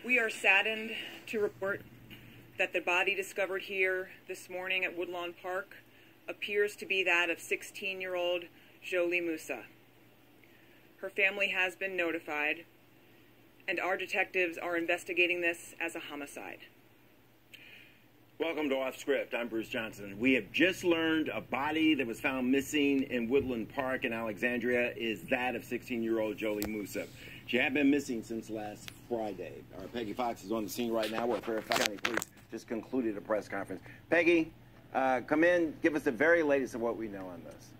We are saddened to report that the body discovered here this morning at Woodlawn Park appears to be that of 16-year-old Jholie Musa. Her family has been notified, and our detectives are investigating this as a homicide. Welcome to Off Script. I'm Bruce Johnson. We have just learned a body that was found missing in Woodland Park in Alexandria is that of 16-year-old Jholie Musa. She had been missing since last Friday. Our Peggy Fox is on the scene right now where Fairfax County Police just concluded a press conference. Peggy, come in, give us the very latest of what we know on this.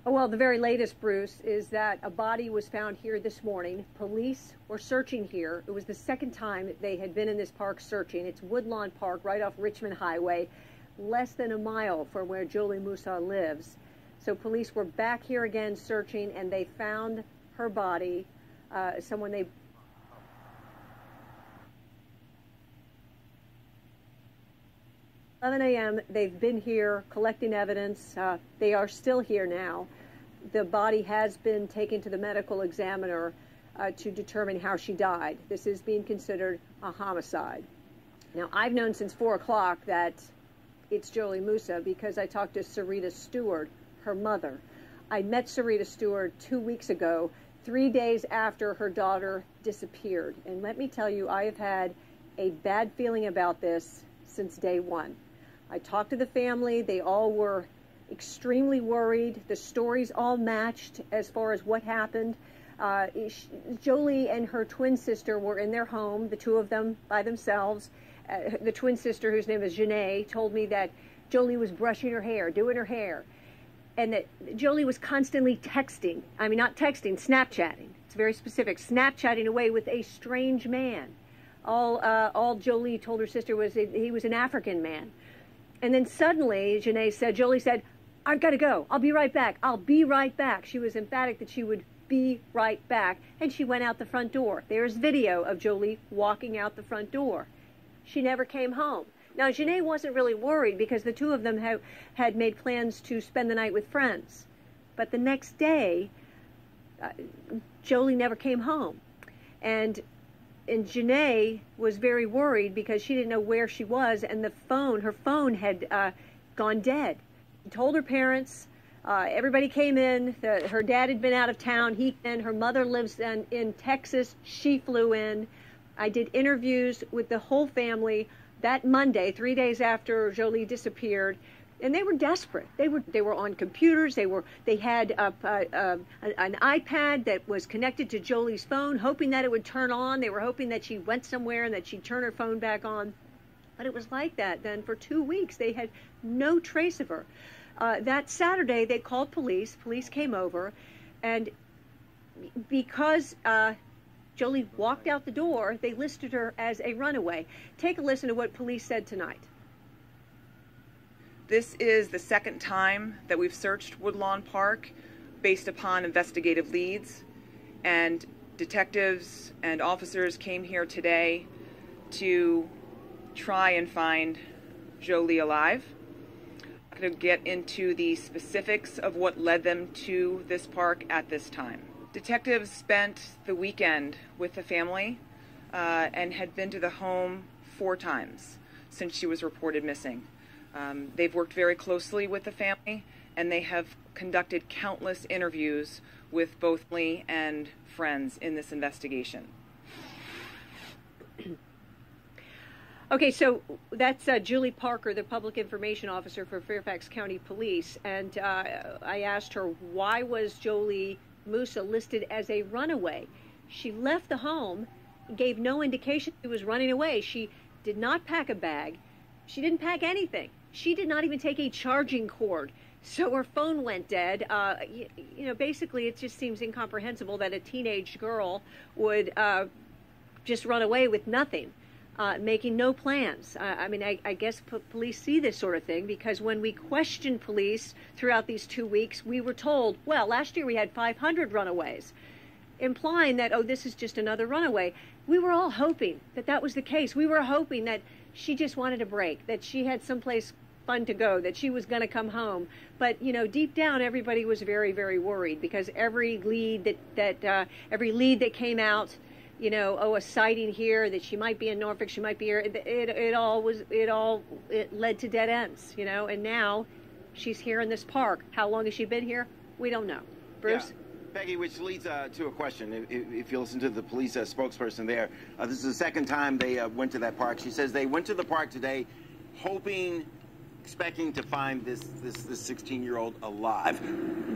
Well, the very latest, Bruce, is that a body was found here this morning. Police were searching here. It was the second time they had been in this park searching. It's Woodlawn Park, right off Richmond Highway, less than a mile from where Jholie Musa lives. So police were back here again searching, and they found her body. 11 a.m. They've been here collecting evidence. They are still here now. The body has been taken to the medical examiner to determine how she died. This is being considered a homicide. Now, I've known since 4 o'clock that it's Jholie Musa because I talked to Sarita Stewart, her mother. I met Sarita Stewart 2 weeks ago, 3 days after her daughter disappeared. And let me tell you, I have had a bad feeling about this since day one. I talked to the family. They all were extremely worried. The stories all matched as far as what happened. Jholie and her twin sister were in their home, the two of them by themselves. The twin sister, whose name is Jholie, told me that Jholie was brushing her hair, doing her hair, and that Jholie was constantly texting. I mean, not texting, Snapchatting. It's very specific. Snapchatting away with a strange man. All Jholie told her sister was that he was an African man. And then suddenly, Jholie said, I've got to go. I'll be right back. I'll be right back. She was emphatic that she would be right back. And she went out the front door. There's video of Jholie walking out the front door. She never came home. Now, Jholie wasn't really worried because the two of them had made plans to spend the night with friends. But the next day, Jholie never came home. And Jholie was very worried because she didn't know where she was, and her phone had gone dead. She told her parents. Everybody came in. Her dad had been out of town. Her mother lives in Texas. She flew in. I did interviews with the whole family that Monday, 3 days after Jholie disappeared, and they were desperate. They were on computers. They had an iPad that was connected to Jolie's phone, hoping that it would turn on. They were hoping that she went somewhere and that she'd turn her phone back on. But it was like that. Then for 2 weeks, they had no trace of her. That Saturday, they called police. Police came over, and because Jholie walked out the door, they listed her as a runaway. Take a listen to what police said tonight. This is the second time that we've searched Woodlawn Park based upon investigative leads, and detectives and officers came here today to try and find Jholie alive. I'm going to get into the specifics of what led them to this park at this time. Detectives spent the weekend with the family and had been to the home 4 times since she was reported missing. They've worked very closely with the family, and they have conducted countless interviews with both Lee and friends in this investigation. Okay, so that's Julie Parker, the public information officer for Fairfax County Police, and I asked her, why was Jholie Musa listed as a runaway? She left the home, gave no indication she was running away. She did not pack a bag. She didn't pack anything. She did not even take a charging cord. So her phone went dead. Basically, it just seems incomprehensible that a teenage girl would just run away with nothing, making no plans. I guess police see this sort of thing because when we questioned police throughout these 2 weeks, we were told, well, last year we had 500 runaways, implying that, oh, this is just another runaway. We were all hoping that that was the case. We were hoping that she just wanted a break, that she had someplace fun to go, that she was going to come home. But, deep down, everybody was very, very worried because every lead that came out you know, oh, a sighting here, that she might be in Norfolk, she might be here. It led to dead ends, you know, and now she's here in this park. How long has she been here? We don't know. Bruce? Yeah. Peggy, which leads to a question. If you listen to the police spokesperson there, this is the second time they went to that park. She says they went to the park today expecting to find this 16-year-old alive.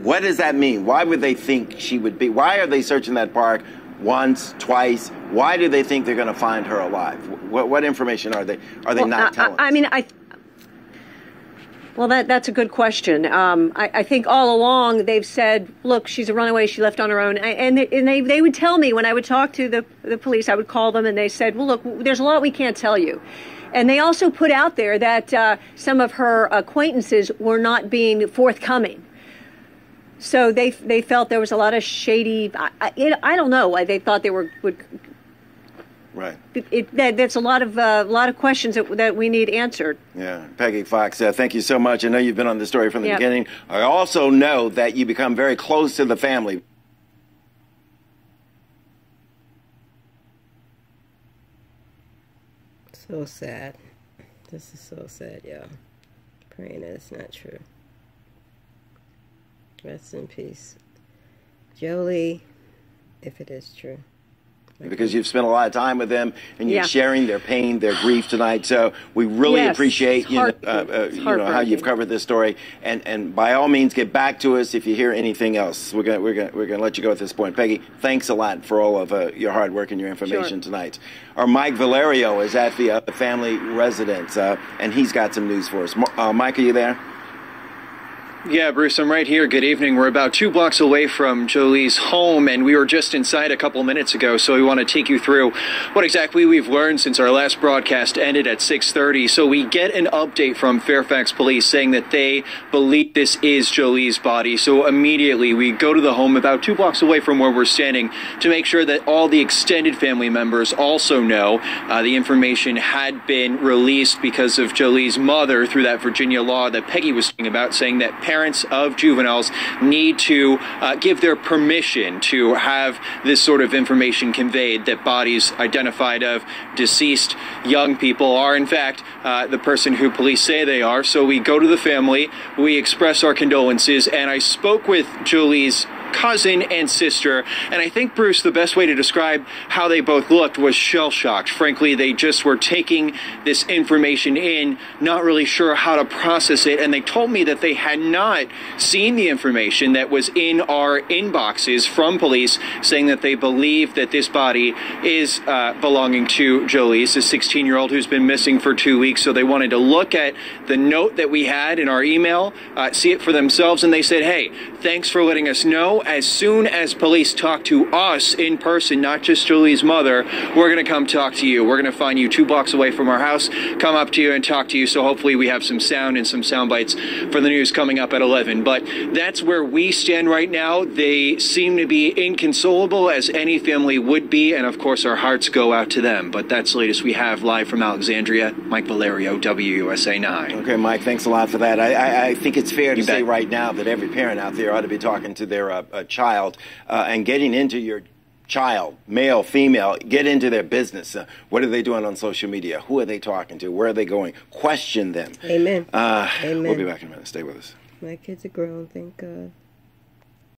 What does that mean? Why would they think she would be? Why are they searching that park once, twice? Why do they think they're going to find her alive? What information are they not telling us? I mean, well, that's a good question. I think all along they've said, look, she's a runaway. She left on her own. And they would tell me when I would talk to the police, I would call them and they said, well, look, there's a lot we can't tell you. And they also put out there that some of her acquaintances were not being forthcoming. So they felt there was a lot of shady, I don't know. They thought they would. Right. That's a lot of questions that we need answered. Yeah. Peggy Fox, thank you so much. I know you've been on this story from the beginning. I also know that you become very close to the family. So sad. This is so sad, y'all. Praying that it's not true. Rest in peace, Jholie, if it is true. Because you've spent a lot of time with them and you're sharing their pain, their grief tonight. So we really appreciate how you've covered this story. And by all means, get back to us if you hear anything else. We're gonna let you go at this point. Peggy, thanks a lot for all of your hard work and your information tonight. Our Mike Valerio is at the family residence, and he's got some news for us. Mike, are you there? Yeah, Bruce, I'm right here. Good evening. We're about 2 blocks away from Jholie's home, and we were just inside a couple minutes ago, so we want to take you through what exactly we've learned since our last broadcast ended at 6:30. So we get an update from Fairfax Police saying that they believe this is Jholie's body. So immediately we go to the home about 2 blocks away from where we're standing to make sure that all the extended family members also know the information had been released because of Jholie's mother through that Virginia law that Peggy was talking about, saying that parents of juveniles need to give their permission to have this sort of information conveyed, that bodies identified of deceased young people are in fact the person who police say they are. So we go to the family, we express our condolences, and I spoke with Jholie's cousin and sister, and I think, Bruce, the best way to describe how they both looked was shell-shocked. Frankly, they just were taking this information in, not really sure how to process it, and they told me that they had not seen the information that was in our inboxes from police saying that they believe that this body is belonging to Jholie. It's a 16-year-old who's been missing for 2 weeks, so they wanted to look at the note that we had in our email, see it for themselves, and they said, hey, thanks for letting us know. As soon as police talk to us in person, not just Jholie's mother, we're going to come talk to you. We're going to find you 2 blocks away from our house, come up to you and talk to you. So hopefully we have some sound and some sound bites for the news coming up at 11. But that's where we stand right now. They seem to be inconsolable, as any family would be. And of course, our hearts go out to them. But that's the latest we have live from Alexandria. Mike Valerio, WUSA 9. Okay, Mike, thanks a lot for that. I think it's fair to say right now that every parent out there ought to be talking to their child and getting into your child, male, female, get into their business. What are they doing on social media? Who are they talking to? Where are they going? Question them. Amen. Amen. We'll be back in a minute. Stay with us. My kids are grown, thank God.